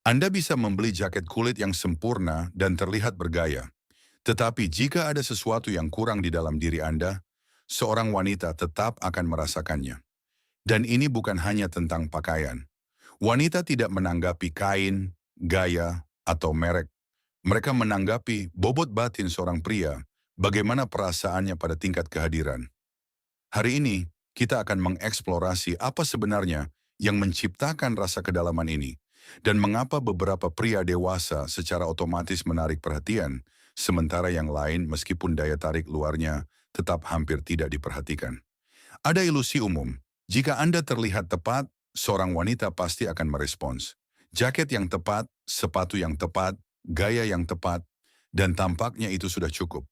Anda bisa membeli jaket kulit yang sempurna dan terlihat bergaya. Tetapi jika ada sesuatu yang kurang di dalam diri Anda, seorang wanita tetap akan merasakannya. Dan ini bukan hanya tentang pakaian. Wanita tidak menanggapi kain, gaya, atau merek. Mereka menanggapi bobot batin seorang pria, bagaimana perasaannya pada tingkat kehadiran. Hari ini, kita akan mengeksplorasi apa sebenarnya yang menciptakan rasa kedalaman ini, dan mengapa beberapa pria dewasa secara otomatis menarik perhatian, sementara yang lain meskipun daya tarik luarnya tetap hampir tidak diperhatikan. Ada ilusi umum, jika Anda terlihat tepat, seorang wanita pasti akan merespons. Jaket yang tepat, sepatu yang tepat, gaya yang tepat, dan tampaknya itu sudah cukup.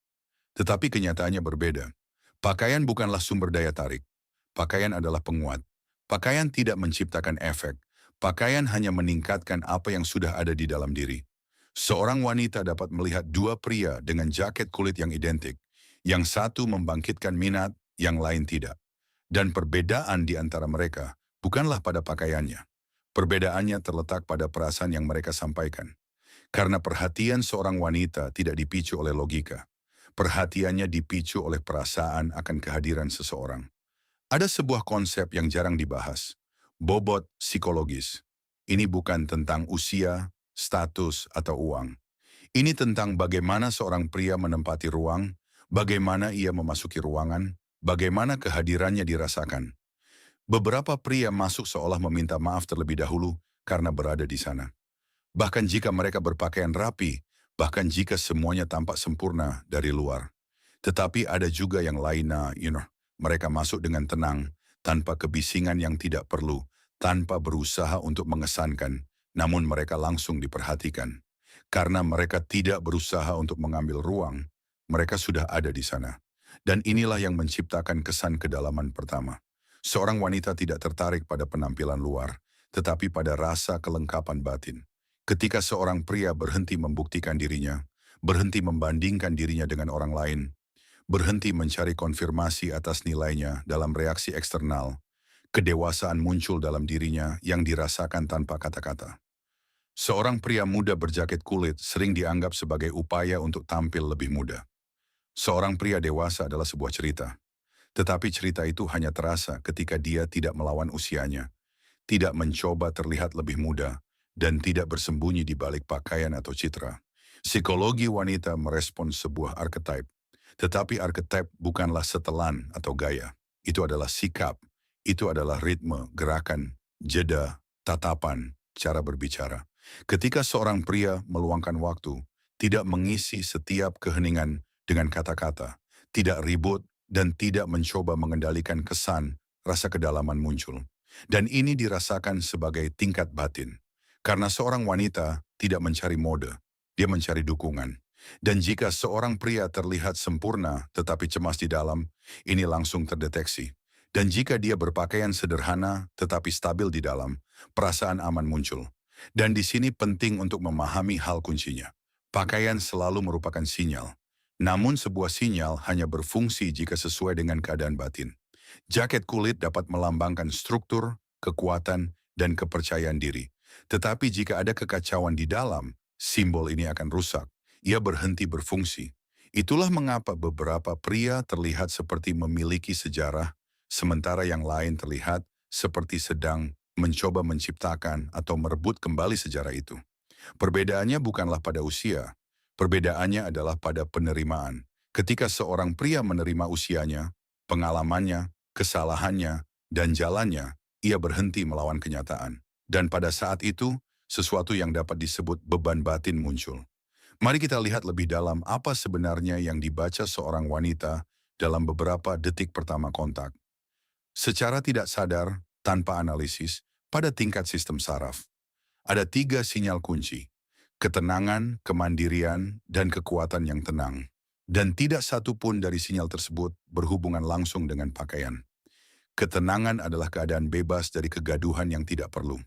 Tetapi kenyataannya berbeda. Pakaian bukanlah sumber daya tarik. Pakaian adalah penguat. Pakaian tidak menciptakan efek. Pakaian hanya meningkatkan apa yang sudah ada di dalam diri. Seorang wanita dapat melihat dua pria dengan jaket kulit yang identik. Yang satu membangkitkan minat, yang lain tidak. Dan perbedaan di antara mereka bukanlah pada pakaiannya. Perbedaannya terletak pada perasaan yang mereka sampaikan. Karena perhatian seorang wanita tidak dipicu oleh logika. Perhatiannya dipicu oleh perasaan akan kehadiran seseorang. Ada sebuah konsep yang jarang dibahas. Bobot psikologis. Ini bukan tentang usia, status, atau uang. Ini tentang bagaimana seorang pria menempati ruang, bagaimana ia memasuki ruangan, bagaimana kehadirannya dirasakan. Beberapa pria masuk seolah meminta maaf terlebih dahulu karena berada di sana. Bahkan jika mereka berpakaian rapi, bahkan jika semuanya tampak sempurna dari luar. Tetapi ada juga yang lainnya, mereka masuk dengan tenang, tanpa kebisingan yang tidak perlu, tanpa berusaha untuk mengesankan, namun mereka langsung diperhatikan. Karena mereka tidak berusaha untuk mengambil ruang, mereka sudah ada di sana. Dan inilah yang menciptakan kesan kedalaman pertama. Seorang wanita tidak tertarik pada penampilan luar, tetapi pada rasa kelengkapan batin. Ketika seorang pria berhenti membuktikan dirinya, berhenti membandingkan dirinya dengan orang lain, berhenti mencari konfirmasi atas nilainya dalam reaksi eksternal, kedewasaan muncul dalam dirinya yang dirasakan tanpa kata-kata. Seorang pria muda berjaket kulit sering dianggap sebagai upaya untuk tampil lebih muda. Seorang pria dewasa adalah sebuah cerita. Tetapi cerita itu hanya terasa ketika dia tidak melawan usianya, tidak mencoba terlihat lebih muda, dan tidak bersembunyi di balik pakaian atau citra. Psikologi wanita merespons sebuah archetype, tetapi archetype bukanlah setelan atau gaya. Itu adalah sikap, itu adalah ritme, gerakan, jeda, tatapan, cara berbicara. Ketika seorang pria meluangkan waktu, tidak mengisi setiap keheningan dengan kata-kata, tidak ribut, dan tidak mencoba mengendalikan kesan, rasa kedalaman muncul. Dan ini dirasakan sebagai tingkat batin. Karena seorang wanita tidak mencari mode, dia mencari dukungan. Dan jika seorang pria terlihat sempurna tetapi cemas di dalam, ini langsung terdeteksi. Dan jika dia berpakaian sederhana tetapi stabil di dalam, perasaan aman muncul. Dan di sini penting untuk memahami hal kuncinya. Pakaian selalu merupakan sinyal. Namun sebuah sinyal hanya berfungsi jika sesuai dengan keadaan batin. Jaket kulit dapat melambangkan struktur, kekuatan, dan kepercayaan diri. Tetapi jika ada kekacauan di dalam, simbol ini akan rusak. Ia berhenti berfungsi. Itulah mengapa beberapa pria terlihat seperti memiliki sejarah, sementara yang lain terlihat seperti sedang mencoba menciptakan atau merebut kembali sejarah itu. Perbedaannya bukanlah pada usia, perbedaannya adalah pada penerimaan. Ketika seorang pria menerima usianya, pengalamannya, kesalahannya, dan jalannya, ia berhenti melawan kenyataan. Dan pada saat itu, sesuatu yang dapat disebut beban batin muncul. Mari kita lihat lebih dalam apa sebenarnya yang dibaca seorang wanita dalam beberapa detik pertama kontak. Secara tidak sadar, tanpa analisis, pada tingkat sistem saraf, ada tiga sinyal kunci. Ketenangan, kemandirian, dan kekuatan yang tenang. Dan tidak satu pun dari sinyal tersebut berhubungan langsung dengan pakaian. Ketenangan adalah keadaan bebas dari kegaduhan yang tidak perlu.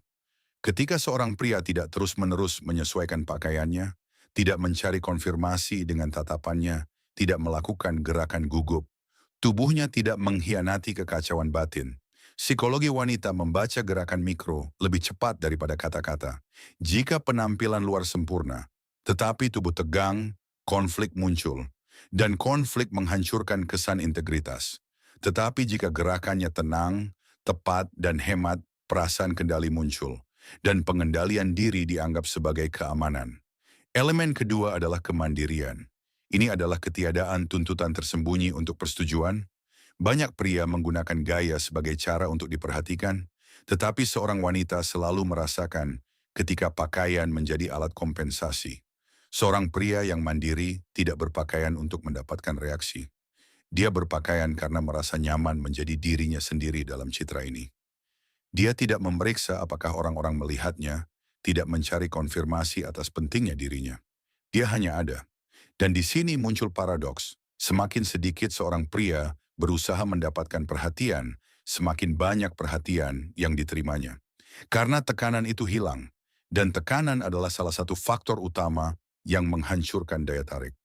Ketika seorang pria tidak terus-menerus menyesuaikan pakaiannya, tidak mencari konfirmasi dengan tatapannya, tidak melakukan gerakan gugup, tubuhnya tidak mengkhianati kekacauan batin. Psikologi wanita membaca gerakan mikro lebih cepat daripada kata-kata. Jika penampilan luar sempurna, tetapi tubuh tegang, konflik muncul, dan konflik menghancurkan kesan integritas. Tetapi jika gerakannya tenang, tepat, dan hemat, perasaan kendali muncul, dan pengendalian diri dianggap sebagai keamanan. Elemen kedua adalah kemandirian. Ini adalah ketiadaan tuntutan tersembunyi untuk persetujuan. Banyak pria menggunakan gaya sebagai cara untuk diperhatikan, tetapi seorang wanita selalu merasakan ketika pakaian menjadi alat kompensasi. Seorang pria yang mandiri tidak berpakaian untuk mendapatkan reaksi. Dia berpakaian karena merasa nyaman menjadi dirinya sendiri dalam citra ini. Dia tidak memeriksa apakah orang-orang melihatnya, tidak mencari konfirmasi atas pentingnya dirinya. Dia hanya ada. Dan di sini muncul paradoks. Semakin sedikit seorang pria berusaha mendapatkan perhatian, semakin banyak perhatian yang diterimanya. Karena tekanan itu hilang. Dan tekanan adalah salah satu faktor utama yang menghancurkan daya tarik.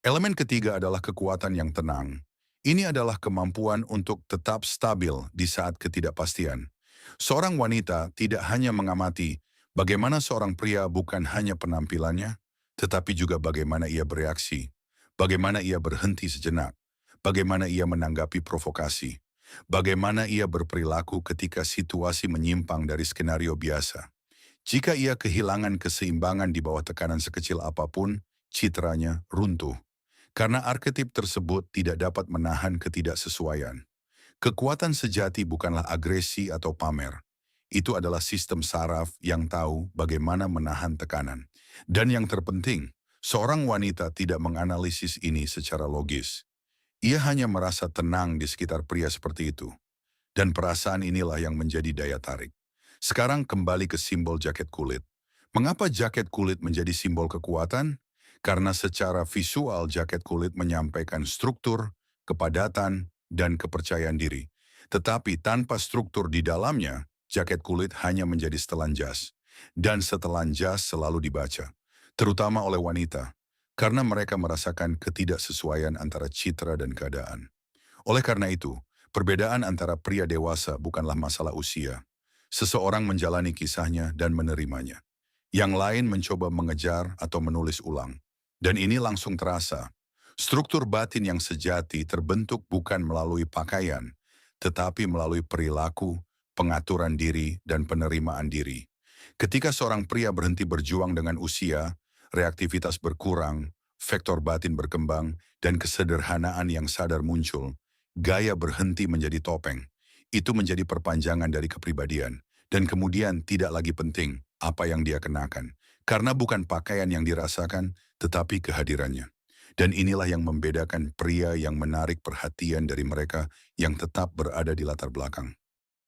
Elemen ketiga adalah kekuatan yang tenang. Ini adalah kemampuan untuk tetap stabil di saat ketidakpastian. Seorang wanita tidak hanya mengamati bagaimana seorang pria bukan hanya penampilannya, tetapi juga bagaimana ia bereaksi, bagaimana ia berhenti sejenak, bagaimana ia menanggapi provokasi, bagaimana ia berperilaku ketika situasi menyimpang dari skenario biasa. Jika ia kehilangan keseimbangan di bawah tekanan sekecil apapun, citranya runtuh. Karena arketip tersebut tidak dapat menahan ketidaksesuaian. Kekuatan sejati bukanlah agresi atau pamer. Itu adalah sistem saraf yang tahu bagaimana menahan tekanan. Dan yang terpenting, seorang wanita tidak menganalisis ini secara logis. Ia hanya merasa tenang di sekitar pria seperti itu. Dan perasaan inilah yang menjadi daya tarik. Sekarang kembali ke simbol jaket kulit. Mengapa jaket kulit menjadi simbol kekuatan? Karena secara visual jaket kulit menyampaikan struktur, kepadatan, dan kepercayaan diri. Tetapi tanpa struktur di dalamnya, jaket kulit hanya menjadi setelan jas. Dan setelan jas selalu dibaca, terutama oleh wanita, karena mereka merasakan ketidaksesuaian antara citra dan keadaan. Oleh karena itu, perbedaan antara pria dewasa bukanlah masalah usia. Seseorang menjalani kisahnya dan menerimanya. Yang lain mencoba mengejar atau menulis ulang. Dan ini langsung terasa. Struktur batin yang sejati terbentuk bukan melalui pakaian, tetapi melalui perilaku, pengaturan diri, dan penerimaan diri. Ketika seorang pria berhenti berjuang dengan usia, reaktivitas berkurang, vektor batin berkembang, dan kesederhanaan yang sadar muncul, gaya berhenti menjadi topeng. Itu menjadi perpanjangan dari kepribadian, dan kemudian tidak lagi penting apa yang dia kenakan. Karena bukan pakaian yang dirasakan, tetapi kehadirannya. Dan inilah yang membedakan pria yang menarik perhatian dari mereka yang tetap berada di latar belakang.